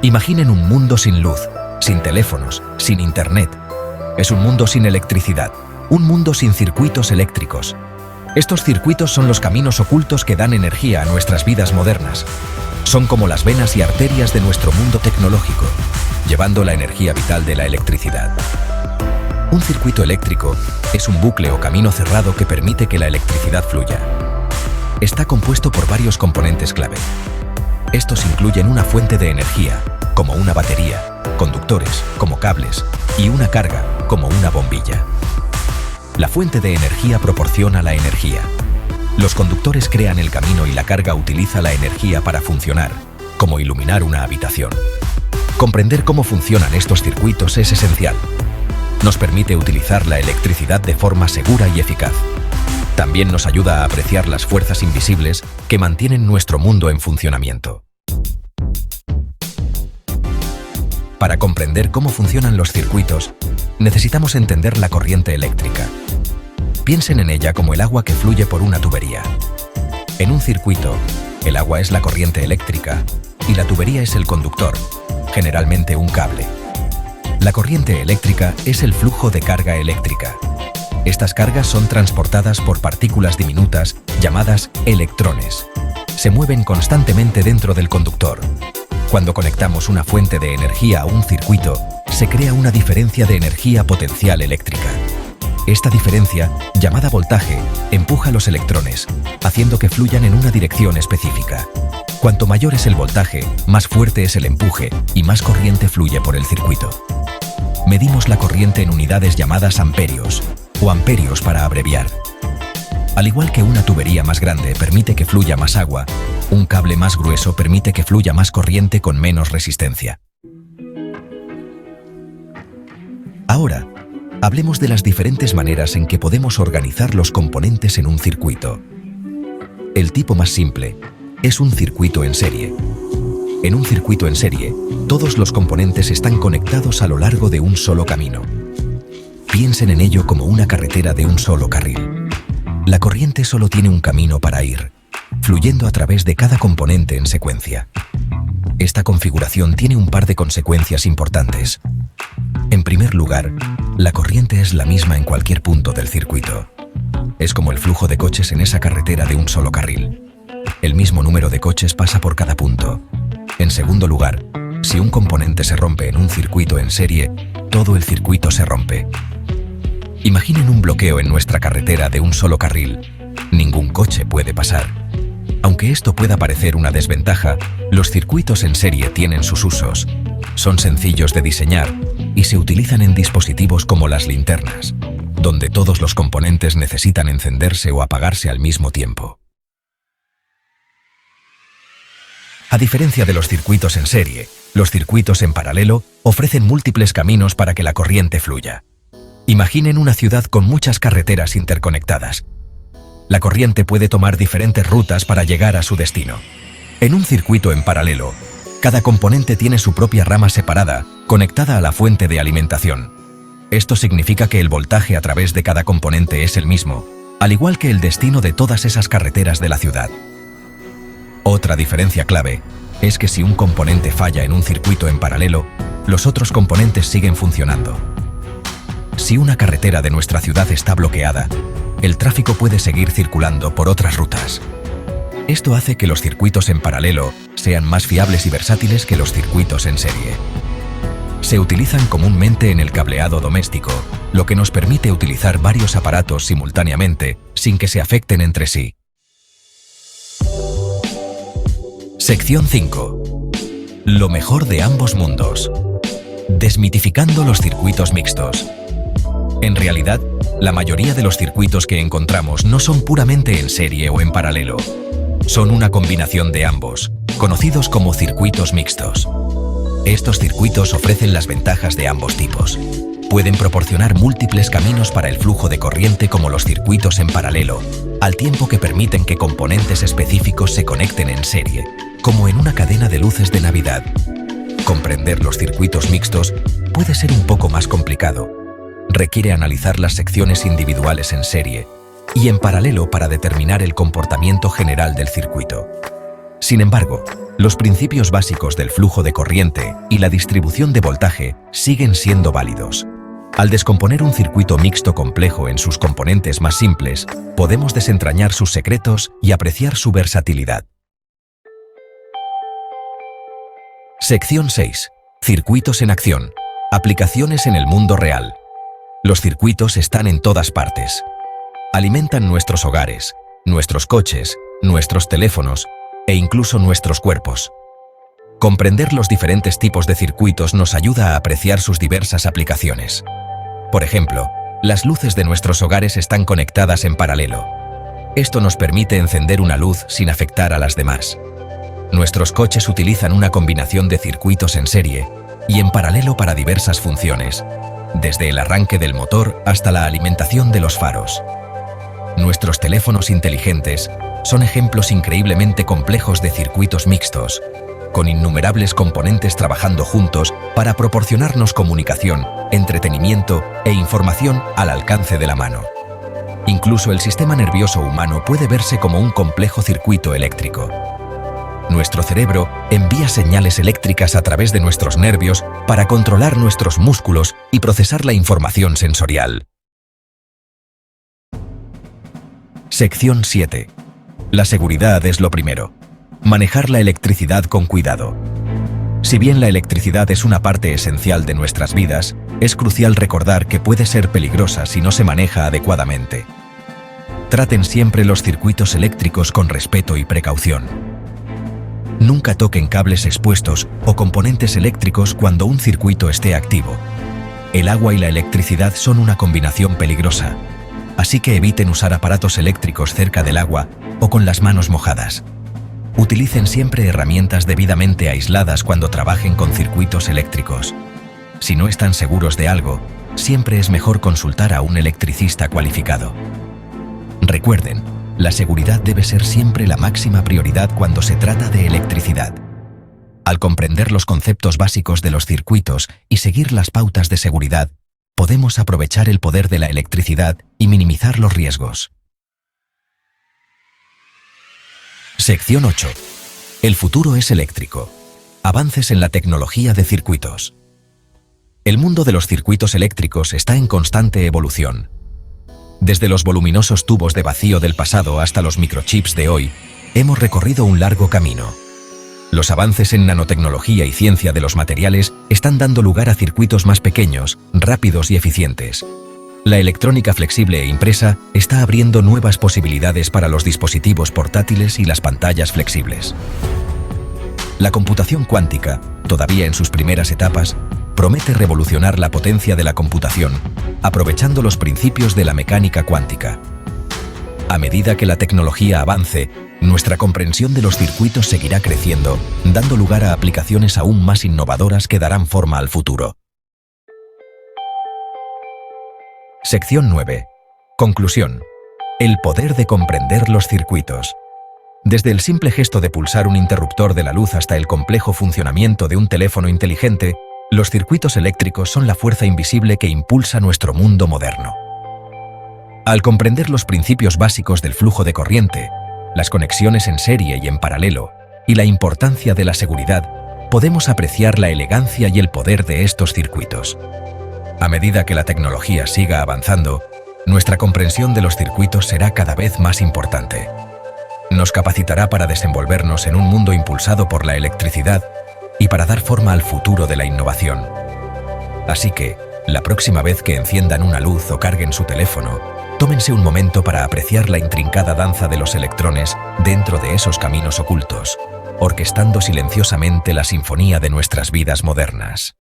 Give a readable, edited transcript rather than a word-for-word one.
Imaginen un mundo sin luz, sin teléfonos, sin internet. Es un mundo sin electricidad, un mundo sin circuitos eléctricos. Estos circuitos son los caminos ocultos que dan energía a nuestras vidas modernas. Son como las venas y arterias de nuestro mundo tecnológico, llevando la energía vital de la electricidad. Un circuito eléctrico es un bucle o camino cerrado que permite que la electricidad fluya. Está compuesto por varios componentes clave. Estos incluyen una fuente de energía, como una batería, conductores, como cables, y una carga, como una bombilla. La fuente de energía proporciona la energía. Los conductores crean el camino y la carga utiliza la energía para funcionar, como iluminar una habitación. Comprender cómo funcionan estos circuitos es esencial. Nos permite utilizar la electricidad de forma segura y eficaz. También nos ayuda a apreciar las fuerzas invisibles que mantienen nuestro mundo en funcionamiento. Para comprender cómo funcionan los circuitos, necesitamos entender la corriente eléctrica. Piensen en ella como el agua que fluye por una tubería. En un circuito, el agua es la corriente eléctrica y la tubería es el conductor, generalmente un cable. La corriente eléctrica es el flujo de carga eléctrica. Estas cargas son transportadas por partículas diminutas llamadas electrones. Se mueven constantemente dentro del conductor. Cuando conectamos una fuente de energía a un circuito, se crea una diferencia de energía potencial eléctrica. Esta diferencia, llamada voltaje, empuja los electrones, haciendo que fluyan en una dirección específica. Cuanto mayor es el voltaje, más fuerte es el empuje y más corriente fluye por el circuito. Medimos la corriente en unidades llamadas amperios, o amperios para abreviar. Al igual que una tubería más grande permite que fluya más agua, un cable más grueso permite que fluya más corriente con menos resistencia. Ahora, hablemos de las diferentes maneras en que podemos organizar los componentes en un circuito. El tipo más simple es un circuito en serie. En un circuito en serie, todos los componentes están conectados a lo largo de un solo camino. Piensen en ello como una carretera de un solo carril. La corriente solo tiene un camino para ir, fluyendo a través de cada componente en secuencia. Esta configuración tiene un par de consecuencias importantes. En primer lugar, la corriente es la misma en cualquier punto del circuito. Es como el flujo de coches en esa carretera de un solo carril. El mismo número de coches pasa por cada punto. En segundo lugar, si un componente se rompe en un circuito en serie, todo el circuito se rompe. Imaginen un bloqueo en nuestra carretera de un solo carril. Ningún coche puede pasar. Aunque esto pueda parecer una desventaja, los circuitos en serie tienen sus usos. Son sencillos de diseñar y se utilizan en dispositivos como las linternas, donde todos los componentes necesitan encenderse o apagarse al mismo tiempo. A diferencia de los circuitos en serie, los circuitos en paralelo ofrecen múltiples caminos para que la corriente fluya. Imaginen una ciudad con muchas carreteras interconectadas. La corriente puede tomar diferentes rutas para llegar a su destino. En un circuito en paralelo, cada componente tiene su propia rama separada, conectada a la fuente de alimentación. Esto significa que el voltaje a través de cada componente es el mismo, al igual que el destino de todas esas carreteras de la ciudad. Otra diferencia clave es que si un componente falla en un circuito en paralelo, los otros componentes siguen funcionando. Si una carretera de nuestra ciudad está bloqueada, el tráfico puede seguir circulando por otras rutas. Esto hace que los circuitos en paralelo sean más fiables y versátiles que los circuitos en serie. Se utilizan comúnmente en el cableado doméstico, lo que nos permite utilizar varios aparatos simultáneamente sin que se afecten entre sí. Sección 5. Lo mejor de ambos mundos. Desmitificando los circuitos mixtos. En realidad, la mayoría de los circuitos que encontramos no son puramente en serie o en paralelo. Son una combinación de ambos, conocidos como circuitos mixtos. Estos circuitos ofrecen las ventajas de ambos tipos. Pueden proporcionar múltiples caminos para el flujo de corriente como los circuitos en paralelo, al tiempo que permiten que componentes específicos se conecten en serie, como en una cadena de luces de Navidad. Comprender los circuitos mixtos puede ser un poco más complicado. Requiere analizar las secciones individuales en serie y en paralelo para determinar el comportamiento general del circuito. Sin embargo, Los principios básicos del flujo de corriente y la distribución de voltaje siguen siendo válidos. Al descomponer un circuito mixto complejo en sus componentes más simples, podemos desentrañar sus secretos y apreciar su versatilidad. Sección 6. Circuitos en acción. Aplicaciones en el mundo real. Los circuitos están en todas partes. Alimentan nuestros hogares, nuestros coches, nuestros teléfonos e incluso nuestros cuerpos. Comprender los diferentes tipos de circuitos nos ayuda a apreciar sus diversas aplicaciones. Por ejemplo, las luces de nuestros hogares están conectadas en paralelo. Esto nos permite encender una luz sin afectar a las demás. Nuestros coches utilizan una combinación de circuitos en serie y en paralelo para diversas funciones, desde el arranque del motor hasta la alimentación de los faros. Nuestros teléfonos inteligentes son ejemplos increíblemente complejos de circuitos mixtos, con innumerables componentes trabajando juntos para proporcionarnos comunicación, entretenimiento e información al alcance de la mano. Incluso el sistema nervioso humano puede verse como un complejo circuito eléctrico. Nuestro cerebro envía señales eléctricas a través de nuestros nervios para controlar nuestros músculos y procesar la información sensorial. Sección 7. La seguridad es lo primero. Manejar la electricidad con cuidado. Si bien la electricidad es una parte esencial de nuestras vidas, es crucial recordar que puede ser peligrosa si no se maneja adecuadamente. Traten siempre los circuitos eléctricos con respeto y precaución. Nunca toquen cables expuestos o componentes eléctricos cuando un circuito esté activo. El agua y la electricidad son una combinación peligrosa, así que eviten usar aparatos eléctricos cerca del agua o con las manos mojadas. Utilicen siempre herramientas debidamente aisladas cuando trabajen con circuitos eléctricos. Si no están seguros de algo, siempre es mejor consultar a un electricista cualificado. Recuerden, la seguridad debe ser siempre la máxima prioridad cuando se trata de electricidad. Al comprender los conceptos básicos de los circuitos y seguir las pautas de seguridad, podemos aprovechar el poder de la electricidad y minimizar los riesgos. Sección 8. El futuro es eléctrico. Avances en la tecnología de circuitos. El mundo de los circuitos eléctricos está en constante evolución. Desde los voluminosos tubos de vacío del pasado hasta los microchips de hoy, hemos recorrido un largo camino. Los avances en nanotecnología y ciencia de los materiales están dando lugar a circuitos más pequeños, rápidos y eficientes. La electrónica flexible e impresa está abriendo nuevas posibilidades para los dispositivos portátiles y las pantallas flexibles. La computación cuántica, todavía en sus primeras etapas, promete revolucionar la potencia de la computación, aprovechando los principios de la mecánica cuántica. A medida que la tecnología avance, nuestra comprensión de los circuitos seguirá creciendo, dando lugar a aplicaciones aún más innovadoras que darán forma al futuro. Sección 9. Conclusión. El poder de comprender los circuitos. Desde el simple gesto de pulsar un interruptor de la luz hasta el complejo funcionamiento de un teléfono inteligente, los circuitos eléctricos son la fuerza invisible que impulsa nuestro mundo moderno. Al comprender los principios básicos del flujo de corriente, las conexiones en serie y en paralelo, y la importancia de la seguridad, podemos apreciar la elegancia y el poder de estos circuitos. A medida que la tecnología siga avanzando, nuestra comprensión de los circuitos será cada vez más importante. Nos capacitará para desenvolvernos en un mundo impulsado por la electricidad y para dar forma al futuro de la innovación. Así que, la próxima vez que enciendan una luz o carguen su teléfono, tómense un momento para apreciar la intrincada danza de los electrones dentro de esos caminos ocultos, orquestando silenciosamente la sinfonía de nuestras vidas modernas.